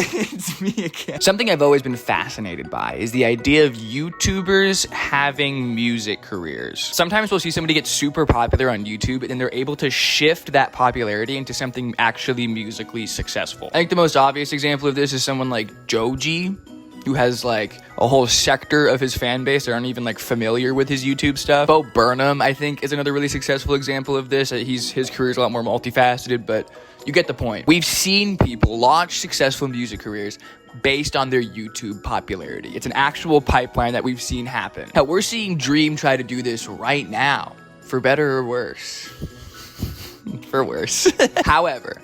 It's me again. Something I've always been fascinated by is the idea of YouTubers having music careers. Sometimes we'll see somebody get super popular on YouTube and they're able to shift that popularity into something actually musically successful. I think the most obvious example of this is someone like Joji, who has like a whole sector of his fan base that aren't even like familiar with his YouTube stuff. Bo Burnham, I think, is another really successful example of this. His career is a lot more multifaceted, but you get the point. We've seen people launch successful music careers based on their YouTube popularity. It's an actual pipeline that we've seen happen. Now, we're seeing Dream try to do this right now, for better or worse. For worse. However,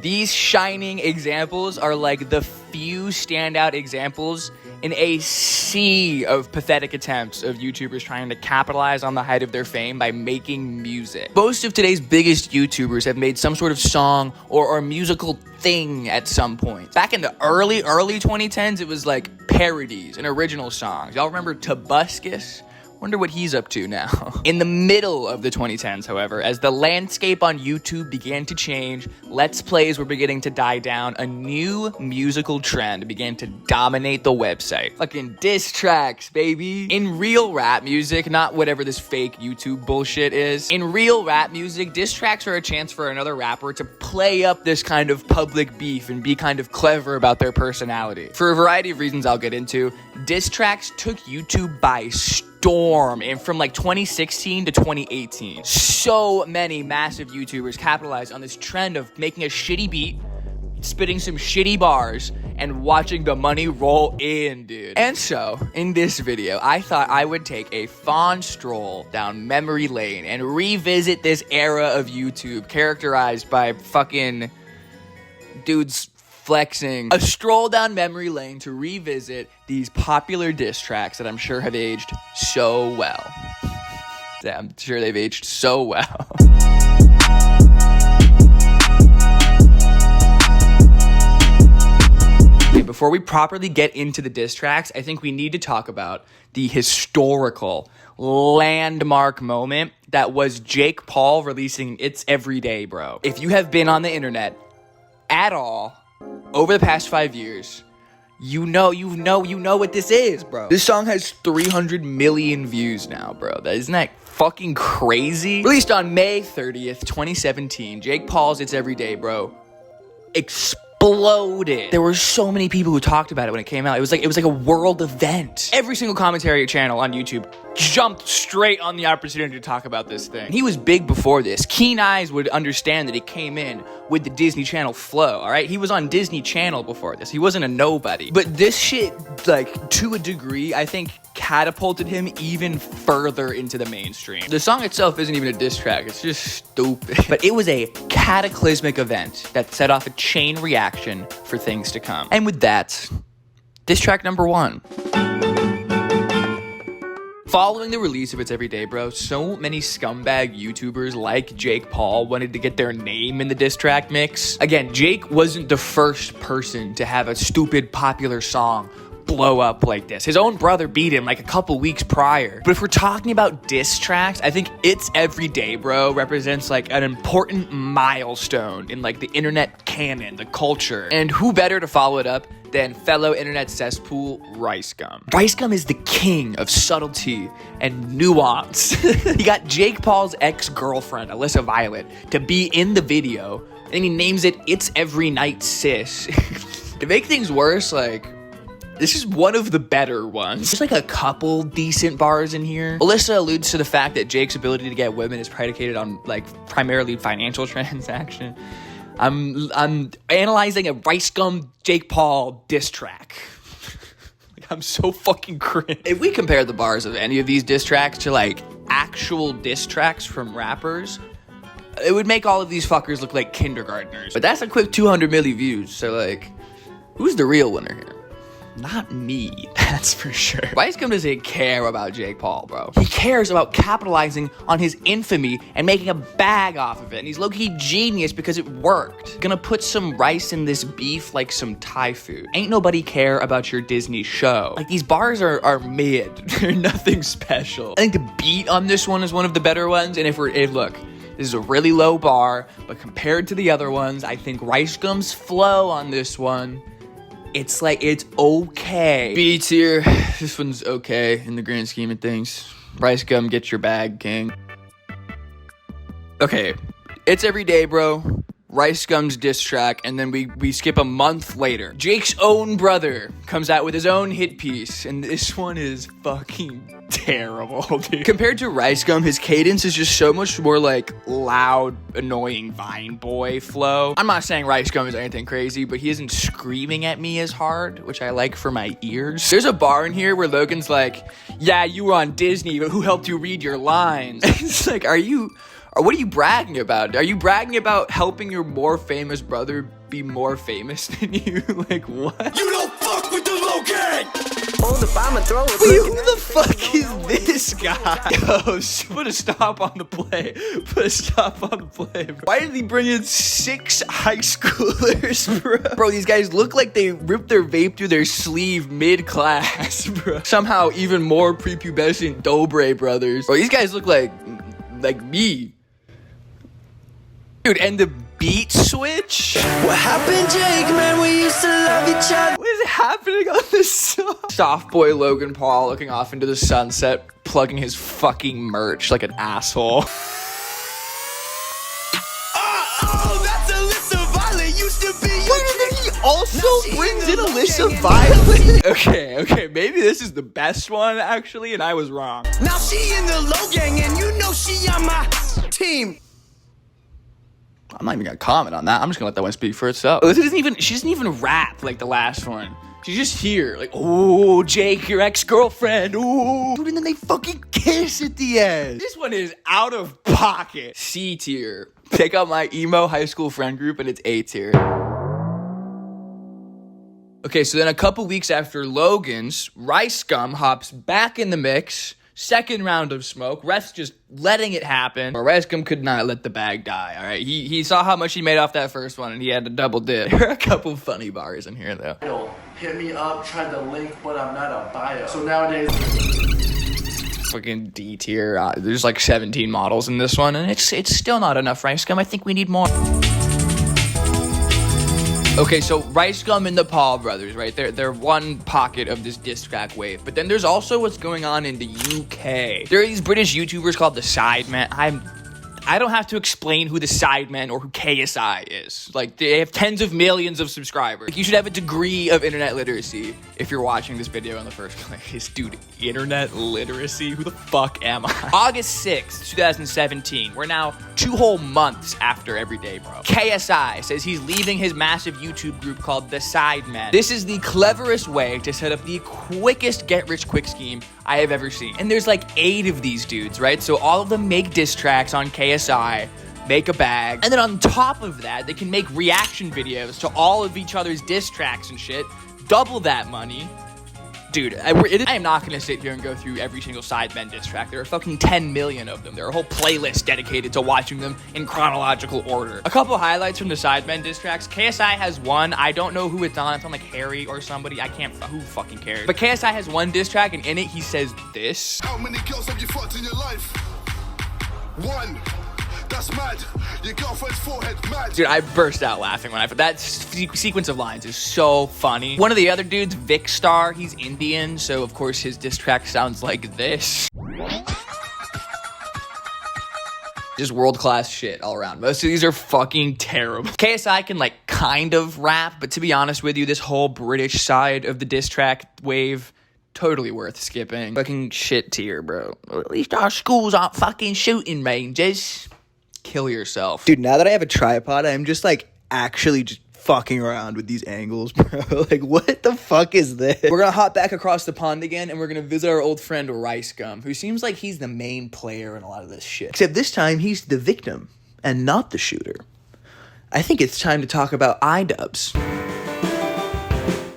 these shining examples are like the few standout examples in a sea of pathetic attempts of YouTubers trying to capitalize on the height of their fame by making music. Most of today's biggest YouTubers have made some sort of song or musical thing at some point. Back in the early 2010s, it was like parodies and original songs. Y'all remember Tobuscus? Wonder what he's up to now. In the middle of the 2010s, however, as the landscape on YouTube began to change, Let's Plays were beginning to die down, a new musical trend began to dominate the website. Fucking diss tracks, baby. In real rap music, not whatever this fake YouTube bullshit is. In real rap music, diss tracks are a chance for another rapper to play up this kind of public beef and be kind of clever about their personality. For a variety of reasons I'll get into, diss tracks took YouTube by storm, and from like 2016 to 2018, so many massive YouTubers capitalized on this trend of making a shitty beat, spitting some shitty bars, and watching the money roll in, dude. And so, in this video, I thought I would take a fond stroll down memory lane and revisit this era of YouTube characterized by fucking dudes flexing. A stroll down memory lane to revisit these popular diss tracks that I'm sure have aged so well. Yeah, I'm sure they've aged so well. Okay, before we properly get into the diss tracks, I think we need to talk about the historical landmark moment that was Jake Paul releasing It's Everyday, Bro. If you have been on the internet at all over the past 5 years, you know what this is, bro. This song has 300 million views now, bro. Isn't that fucking crazy? Released on May 30th, 2017, Jake Paul's It's Everyday, Bro exploded. There were so many people who talked about it when it came out. It was like a world event. Every single commentary channel on YouTube jumped straight on the opportunity to talk about this thing. He was big before this. Keen eyes would understand that he came in with the Disney Channel flow, all right? He was on Disney Channel before this. He wasn't a nobody. But this shit, like, to a degree, I think catapulted him even further into the mainstream. The song itself isn't even a diss track. It's just stupid. But it was a cataclysmic event that set off a chain reaction for things to come. And with that, diss track number 1. Following the release of It's Everyday, Bro, so many scumbag YouTubers like Jake Paul wanted to get their name in the diss track mix. Again, Jake wasn't the first person to have a stupid popular song blow up like this. His own brother beat him like a couple weeks prior. But if we're talking about diss tracks, I think It's Everyday, Bro represents like an important milestone in like the internet canon, the culture. And who better to follow it up than fellow internet cesspool ricegum. Ricegum is the king of subtlety and nuance. He got Jake Paul's ex-girlfriend, Alyssa Violet, to be in the video, and he names it It's Every Night Sis. To make things worse, like, this is one of the better ones. There's like a couple decent bars in here. Alyssa alludes to the fact that Jake's ability to get women is predicated on like primarily financial transaction. I'm analyzing a ricegum Jake Paul diss track. Like, I'm so fucking cringe. If we compare the bars of any of these diss tracks to like actual diss tracks from rappers, it would make all of these fuckers look like kindergartners. But that's a quick 200 million views. So like, who's the real winner here? Not me, that's for sure. Ricegum doesn't care about Jake Paul, bro. He cares about capitalizing on his infamy and making a bag off of it. And he's low-key genius because it worked. Gonna put some rice in this beef like some Thai food. Ain't nobody care about your Disney show. Like, these bars are mid. They're nothing special. I think the beat on this one is one of the better ones. And look, this is a really low bar, but compared to the other ones, I think Ricegum's flow on this one it's like, it's okay. B tier, this one's okay in the grand scheme of things. ricegum, get your bag, king. Okay, it's every day, bro. ricegum's diss track, and then we skip a month later. Jake's own brother comes out with his own hit piece, and this one is fucking terrible, dude. Compared to ricegum, his cadence is just so much more like loud, annoying Vine Boy flow. I'm not saying ricegum is anything crazy, but he isn't screaming at me as hard, which I like for my ears. There's a bar in here where Logan's like, yeah, you were on Disney, but who helped you read your lines? It's like, what are you bragging about? Are you bragging about helping your more famous brother be more famous than you? Like, what? You don't fuck with the Logan! Hold up, I'ma throw it. Wait, who the fuck is this guy? Yo, put a stop on the play. Put a stop on the play, bro. Why did he bring in 6 high schoolers, bro? Bro, these guys look like they ripped their vape through their sleeve mid-class, bro. Somehow even more prepubescent Dobre brothers. Bro, these guys look like me. Dude, and the beat switch? What happened, Jake, man? We used to love each other. What is happening on this song? Soft boy Logan Paul looking off into the sunset, plugging his fucking merch like an asshole. Oh, that's Alyssa Violet. Used to be. Wait, and then he also brings in Alyssa Violet? Okay, maybe this is the best one, actually, and I was wrong. Now she in the low gang, and you know she on my team. I'm not even gonna comment on that. I'm just gonna let that one speak for itself. She doesn't even rap like the last one. She's just here, like, oh, Jake, your ex-girlfriend, ooh. Dude, and then they fucking kiss at the end. This one is out of pocket. C tier. Pick up my emo high school friend group, and it's A tier. Okay, so then a couple weeks after Logan's, ricegum hops back in the mix. Second round of smoke. Ref's just letting it happen. ricegum could not let the bag die, all right? He saw how much he made off that first one, and he had to double dip. There are a couple funny bars in here, though. Hit me up, tried the link, but I'm not a bio. So nowadays... Fucking D tier. There's like 17 models in this one, and it's still not enough, ricegum. I think we need more. Okay, so ricegum and the Paul brothers, right? They're one pocket of this diss track wave. But then there's also what's going on in the UK. There are these British YouTubers called the Sidemen. I don't have to explain who the Sidemen or who KSI is. Like, they have tens of millions of subscribers. Like, you should have a degree of internet literacy if you're watching this video in the first place. Dude, internet literacy? Who the fuck am I? August 6th, 2017. We're now 2 whole months after Everyday Bro. KSI says he's leaving his massive YouTube group called The Sidemen. This is the cleverest way to set up the quickest get-rich-quick scheme I have ever seen. And there's like 8 of these dudes, right? So all of them make diss tracks on KSI, make a bag, and then on top of that, they can make reaction videos to all of each other's diss tracks and shit. Double that money. Dude, I am not gonna sit here and go through every single Sidemen diss track. There are fucking 10 million of them. There are a whole playlist dedicated to watching them in chronological order. A couple highlights from the Sidemen diss tracks. KSI has one. I don't know who it's on. It's on like Harry or somebody. Who fucking cares? But KSI has one diss track, and in it he says this. How many girls have you fucked in your life? 1. That's mad. Your girlfriend's forehead mad. Dude, I burst out laughing when that sequence of lines is so funny. One of the other dudes, Vic Star, he's Indian, so of course his diss track sounds like this. Just world-class shit all around. Most of these are fucking terrible. KSI can like kind of rap, but to be honest with you, this whole British side of the diss track wave, totally worth skipping. Fucking shit tier, bro. At least our schools aren't fucking shooting ranges. Kill yourself. Dude, now that I have a tripod, I'm just like actually just fucking around with these angles, bro. Like, what the fuck is this? We're gonna hop back across the pond again, and we're gonna visit our old friend ricegum, who seems like he's the main player in a lot of this shit. Except this time, he's the victim and not the shooter. I think it's time to talk about iDubbbz.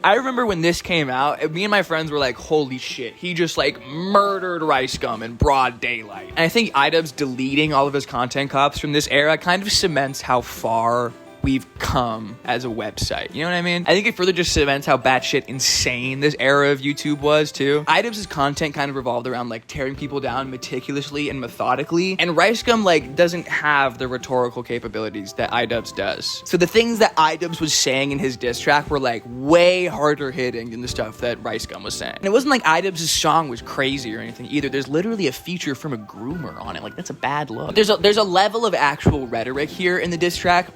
I remember when this came out, me and my friends were like, holy shit, he just like murdered ricegum in broad daylight. And I think iDubbbz deleting all of his content cops from this era kind of cements how far we've come as a website. You know what I mean? I think it further just cements how batshit insane this era of YouTube was too. iDubbbz' content kind of revolved around like tearing people down meticulously and methodically, and ricegum like doesn't have the rhetorical capabilities that iDubbbz does. So the things that iDubbbz was saying in his diss track were like way harder hitting than the stuff that ricegum was saying. And it wasn't like iDubbbz' song was crazy or anything either. There's literally a feature from a groomer on it. Like, that's a bad look. There's a level of actual rhetoric here in the diss track,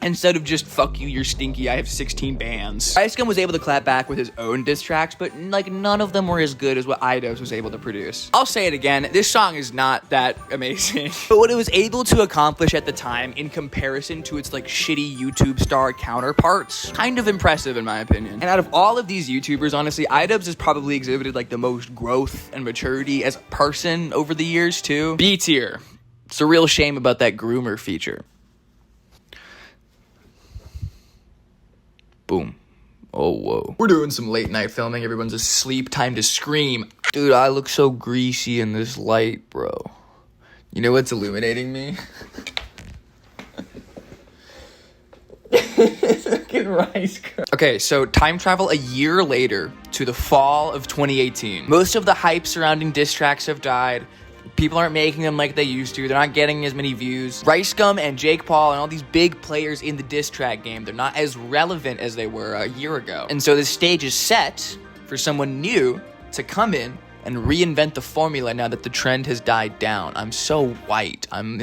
instead of just fuck you, you're stinky, I have 16 bands. ricegum was able to clap back with his own diss tracks, but like none of them were as good as what iDubbbz was able to produce. I'll say it again, this song is not that amazing. But what it was able to accomplish at the time in comparison to its like shitty YouTube star counterparts, kind of impressive in my opinion. And out of all of these YouTubers, honestly, iDubbbz has probably exhibited like the most growth and maturity as a person over the years too. B tier. It's a real shame about that groomer feature. Boom. Oh, whoa. We're doing some late night filming. Everyone's asleep. Time to scream. Dude, I look so greasy in this light, bro. You know what's illuminating me? Fucking rice. Okay, so time travel a year later to the fall of 2018. Most of the hype surrounding diss tracks have died. People aren't making them like they used to. They're not getting as many views. ricegum and Jake Paul and all these big players in the diss track game, they're not as relevant as they were a year ago. And so this stage is set for someone new to come in and reinvent the formula now that the trend has died down. I'm so white. I'm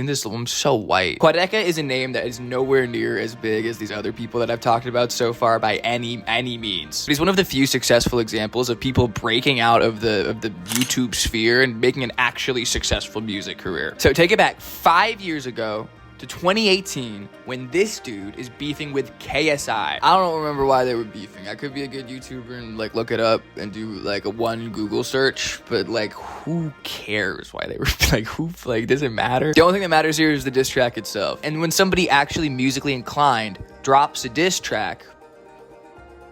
so white. Quadeca is a name that is nowhere near as big as these other people that I've talked about so far by any means. But he's one of the few successful examples of people breaking out of the YouTube sphere and making an actually successful music career. So take it back 5 years ago to 2018 when this dude is beefing with KSI. I don't remember why they were beefing. I could be a good YouTuber and like look it up and do like a one Google search, but like who cares why they were like does it matter? The only thing that matters here is the diss track itself. And when somebody actually musically inclined drops a diss track,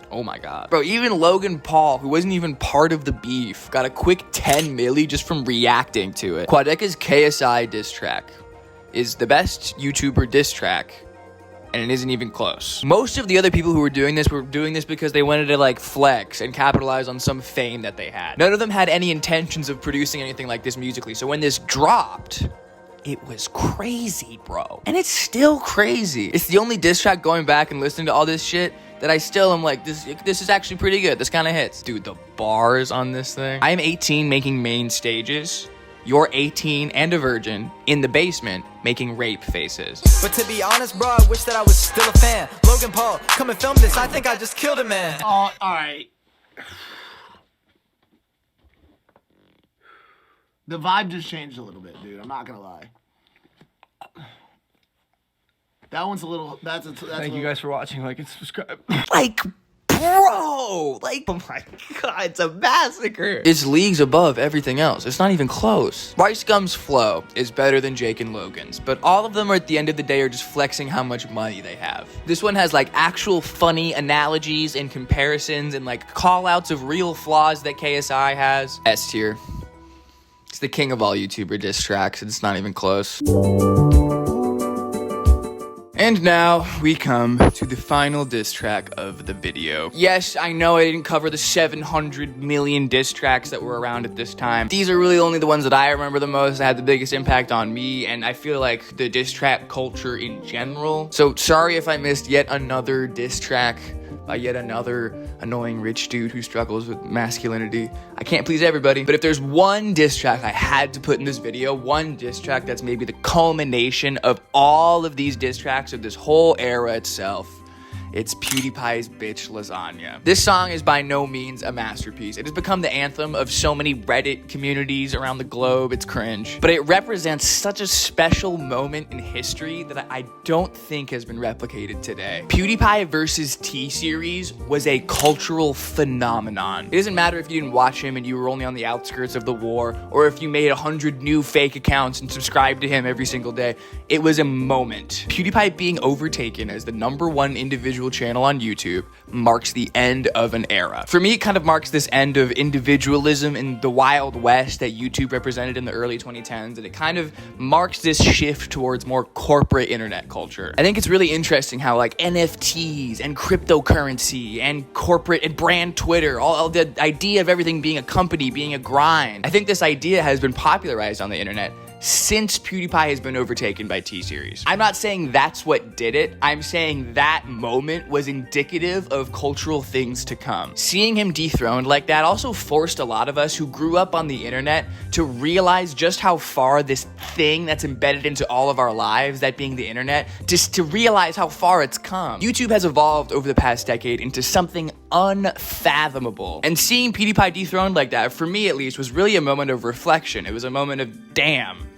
oh my god. Bro, even Logan Paul, who wasn't even part of the beef, got a quick 10 milli just from reacting to it. Quadeca's KSI diss track is the best YouTuber diss track, and it isn't even close. Most of the other people who were doing this because they wanted to like flex and capitalize on some fame that they had. None of them had any intentions of producing anything like this musically. So when this dropped, it was crazy, bro. And it's still crazy. It's the only diss track going back and listening to all this shit that I still am like, this is actually pretty good. This kind of hits. Dude, the bars on this thing. I am 18 making main stages. You're 18 and a virgin in the basement making rape faces. But to be honest, bro, I wish that I was still a fan. Logan Paul, come and film this. I think I just killed a man. All right. The vibe just changed a little bit, dude. I'm not gonna lie. That one's a little. Thank you guys for watching. Like and subscribe. Like, bro, like, oh my god, it's a massacre. It's leagues above everything else. It's not even close. ricegum's flow is better than Jake and Logan's, but all of them are at the end of the day are just flexing how much money they have. This one has like actual funny analogies and comparisons and like call outs of real flaws that KSI has. S tier. It's the king of all YouTuber diss tracks. It's not even close. And now we come to the final diss track of the video. Yes, I know I didn't cover the 700 million diss tracks that were around at this time. These are really only the ones that I remember the most, that had the biggest impact on me, and I feel like the diss track culture in general. So sorry if I missed yet another diss track by yet another annoying rich dude who struggles with masculinity. I can't please everybody, but if there's one diss track I had to put in this video, one diss track that's maybe the culmination of all of these diss tracks of this whole era itself, it's PewDiePie's Bitch Lasagna. This song is by no means a masterpiece. It has become the anthem of so many Reddit communities around the globe. It's cringe. But it represents such a special moment in history that I don't think has been replicated today. PewDiePie versus T-Series was a cultural phenomenon. It doesn't matter if you didn't watch him and you were only on the outskirts of the war, or if you made 100 new fake accounts and subscribed to him every single day. It was a moment. PewDiePie being overtaken as the #1 individual individual channel on YouTube marks the end of an era. For me, it kind of marks this end of individualism in the Wild West that YouTube represented in the early 2010s, and it kind of marks this shift towards more corporate internet culture. I think it's really interesting how like NFTs and cryptocurrency and corporate and brand Twitter, all the idea of everything being a company, being a grind. I think this idea has been popularized on the internet since PewDiePie has been overtaken by T-Series. I'm not saying that's what did it. I'm saying that moment was indicative of cultural things to come. Seeing him dethroned like that also forced a lot of us who grew up on the internet to realize just how far this thing that's embedded into all of our lives, that being the internet, just to realize how far it's come. YouTube has evolved over the past decade into something unfathomable. And seeing PewDiePie dethroned like that, for me at least, was really a moment of reflection. It was a moment of, damn,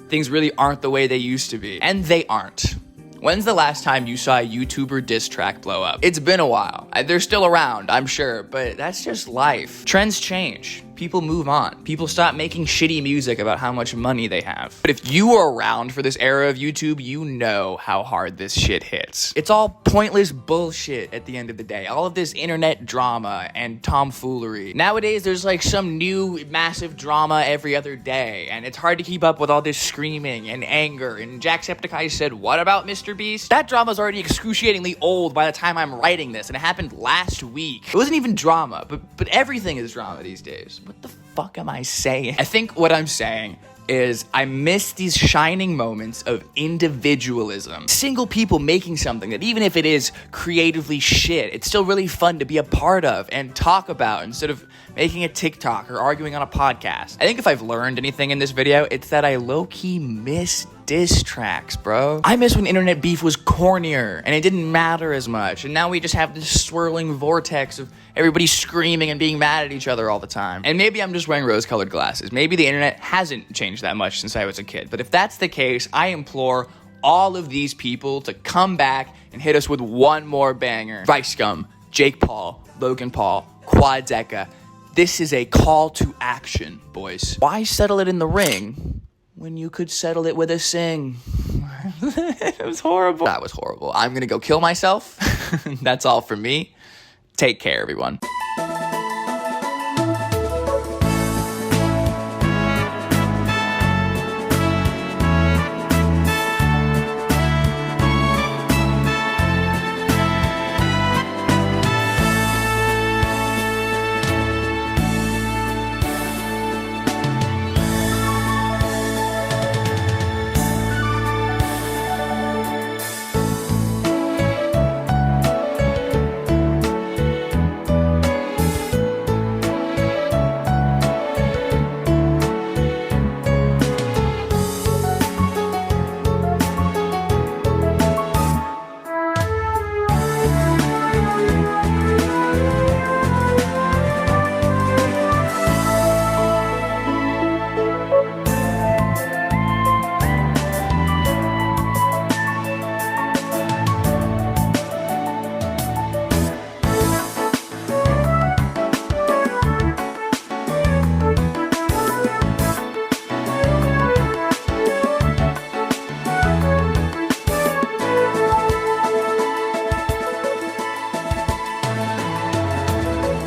things really aren't the way they used to be. And they aren't. When's the last time you saw a YouTuber diss track blow up? It's been a while. They're still around, I'm sure, but that's just life. Trends change. People move on. People stop making shitty music about how much money they have. But if you were around for this era of YouTube, you know how hard this shit hits. It's all pointless bullshit at the end of the day. All of this internet drama and tomfoolery. Nowadays, there's like some new massive drama every other day, and it's hard to keep up with all this screaming and anger. And Jacksepticeye said, "What about Mr. Beast?" That drama's already excruciatingly old by the time I'm writing this, and it happened last week. It wasn't even drama, but everything is drama these days. What the fuck am I saying? I think what I'm saying is I miss these shining moments of individualism. Single people making something that even if it is creatively shit, it's still really fun to be a part of and talk about instead of making a TikTok or arguing on a podcast. I think if I've learned anything in this video, it's that I low-key miss diss tracks, bro. I miss when internet beef was cornier and it didn't matter as much, and now we just have this swirling vortex of everybody screaming and being mad at each other all the time. And maybe I'm just wearing rose-colored glasses. Maybe the internet hasn't changed that much since I was a kid. But if that's the case, I implore all of these people to come back and hit us with one more banger. ricegum, Jake Paul, Logan Paul, Quadzeka. This is a call to action, boys. Why settle it in the ring when you could settle it with a sing? It was horrible. That was horrible. I'm gonna go kill myself. That's all from me. Take care, everyone.